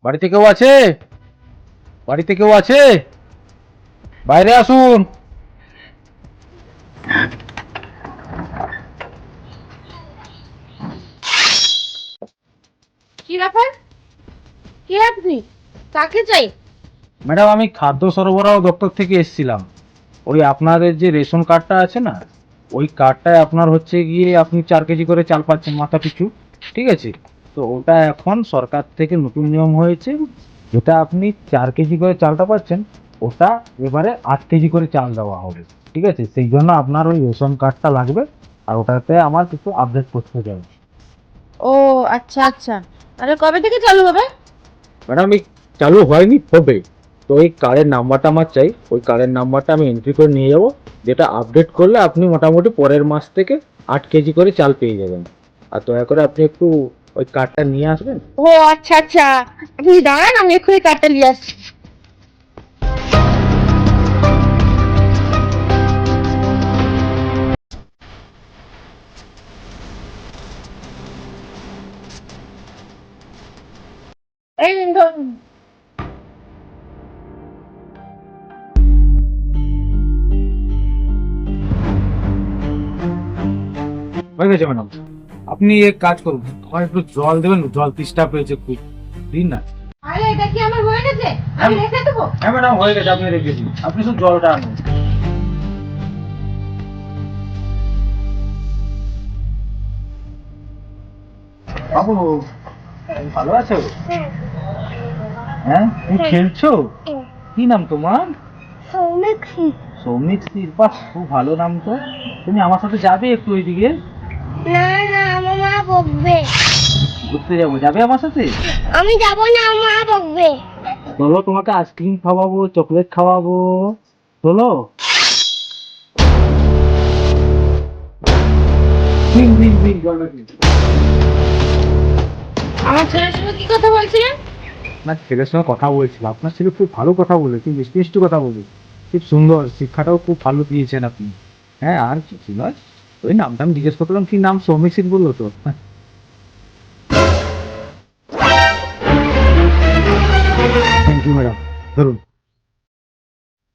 বাড়িতে কেউ আছে? বাড়িতে কেউ আছে? বাইরে আসুন। কি ব্যাপার? কে আপনি? কাকে চাই? ম্যাডাম, আমি খাদ্য সরবরাহ দপ্তর থেকে এসেছিলাম। ওই আপনাদের যে রেশন কার্ডটা আছে না, ওই কার্ডটায় আপনার হচ্ছে গিয়ে আপনি 4 কেজি করে চাল পাচ্ছেন মাথা পিছু। ঠিক আছে? তো ওটা এখন সরকার থেকে নতুন নিয়ম হয়েছে, যেটা আপনি 4 কেজি করে চালটা পাচ্ছেন, ওটা এবারে 8 কেজি করে চাল দেওয়া হবে। ঠিক আছে? সেই জন্য আপনার ওই রেশন কার্ডটা লাগবে, আর ওটাতে আমার কিছু আপডেট করতে যাবে। ও আচ্ছা আচ্ছা। তাহলে কবে থেকে চালু হবে? ম্যাডাম, এই চালু হয়নি, হবে। তো ওই কার্ডের নাম্বারটা আমার চাই, ওই কার্ডের নাম্বারটা আমি এন্ট্রি করে নিয়ে যাব, যেটা আপডেট করলে আপনি মোটামুটি পরের মাস থেকে 8 কেজি করে চাল পেয়ে যাবেন। আর দয়া করে আপনি একটু ওই কার্ডটা নিয়ে আসবেন। ও আচ্ছা আচ্ছা, আপনি দাঁড়ান, আমি এক্ষুনি কার্ডটা নিয়ে আসছি। এই নিন ধরুন। হয়ে গেছে ম্যাডাম। আপনি এক কাজ করুন, আমার একটু জল দেবেন, জল তেষ্টা পেয়েছে খুব। দিন না। আরে এটা কি আমার হয়ে গেছে? আমি রেখে দেবো। হ্যাঁ ম্যাডাম, হয়ে গেছে, আপনি রেখে দিন। আপনি শুধু জলটা আনুন। বাবু, তুমি ভালো আছো? হ্যাঁ, তুমি খেলছো? কি নাম তোমার? সৌমিক্ষি। সৌমিত্রী, বাহ, খুব ভালো নাম তো। তুমি আমার সাথে যাবে একটু ওইদিকে? না না, আমার মা বকবে। ঘুরতে যাবো, যাবে আমার সাথে? আমি যাব না, মা বকবে। চলো, তোমাকে আইসক্রিম খাওয়াবো, চকলেট খাওয়াবো। চলো। দিন দিন দিন, জলটা দিন। আমার ছেলের সঙ্গে কি কথা বলছিলেন? আপনার ছেলের সঙ্গে কথা বলছিলাম, আপনার ছেলে খুব ভালো কথা বলে, খুব মিষ্টি মিষ্টি কথা বলে, খুব সুন্দর, শিক্ষাটাও খুব ভালো দিয়েছেন আপনি। হ্যাঁ, আর কিছু নয়, ওই নামটা আমি জিজ্ঞেস করলাম, কি নাম, সৌমিক সিং বললো তো। থ্যাংক ইউ ম্যাডাম, ধরুন।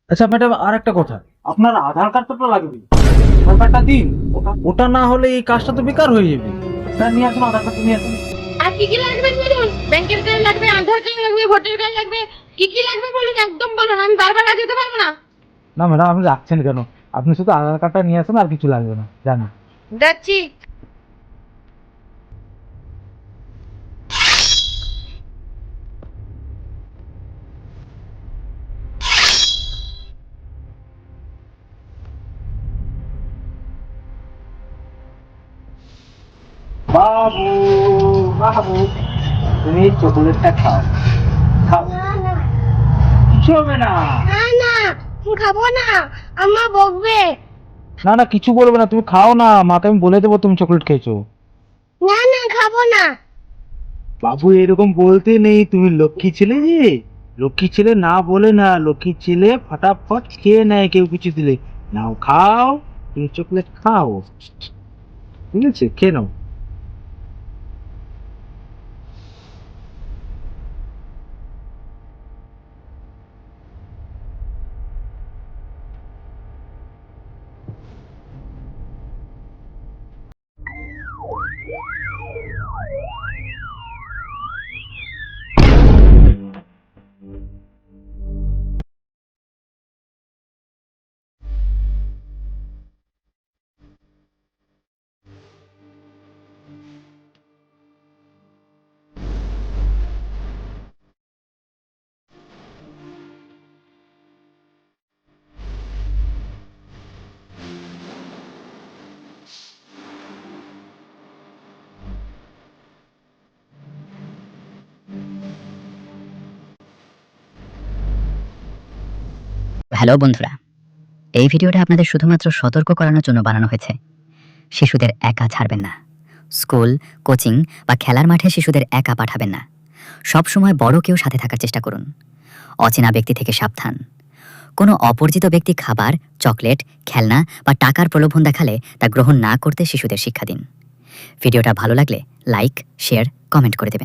আচ্ছা ম্যাডাম, আর একটা কথা, আপনার আধার কার্ডটা তো লাগবে। আধার কার্ডটা দিন। ওটা ওটা না হলে এই কাজটা তো বেকার হয়ে যাবে। হ্যাঁ, নিয়ে আসুন আধার কার্ডটা, নিয়ে আসুন। আর কি কি লাগবে বলুন? ব্যাংকের কার্ড লাগবে, আধার কার্ড লাগবে, ভোটার কার্ড লাগবে। কি কি লাগবে বলুন, একদম বলুন, আমি বারবার আর যেতে পারবো না। না ম্যাডাম, আপনি রাখছেন কেন? আপনি শুধু আধার কার্ডটা নিয়ে আসুন, আর কিছু লাগবে না, জানি। যাচ্ছি। বাবু, বাবু, তুমি এই চকোলেটটা খাও। খাও, না না কিছু হবে না। না না, খাবো না, আম্মা বকবে। না না, কিছু বলবে না, তুমি খাও না, মাকে আমি বলে দেবো তুমি চকলেট খেয়েছো। না না, খাবো না। বাবু, এরকম বলতে নেই, তুমি লক্ষ্মী ছেলে যে। লক্ষ্মী ছেলে না বলে না, লক্ষ্মী ছেলে ফটাফট খেয়ে নেয় কেউ কিছু দিলে। নাও খাও, তুমি চকলেট খাও। ঠিক আছে, খেয়ে নাও। হ্যালো বন্ধুরা, এই ভিডিওটা আপনাদের শুধুমাত্র সতর্ক করানোর জন্য বানানো হয়েছে। শিশুদের একা ছাড়বেন না। স্কুল, কোচিং বা খেলার মাঠে শিশুদের একা পাঠাবেন না। সব সময় বড় কেউ সাথে থাকার চেষ্টা করুন। অচেনা ব্যক্তি থেকে সাবধান। কোনো অপরিচিত ব্যক্তি খাবার, চকলেট, খেলনা বা টাকার প্রলোভন দেখালে তা গ্রহণ না করতে শিশুদের শিক্ষা দিন। ভিডিওটা ভালো লাগলে লাইক, শেয়ার, কমেন্ট করে দেবেন।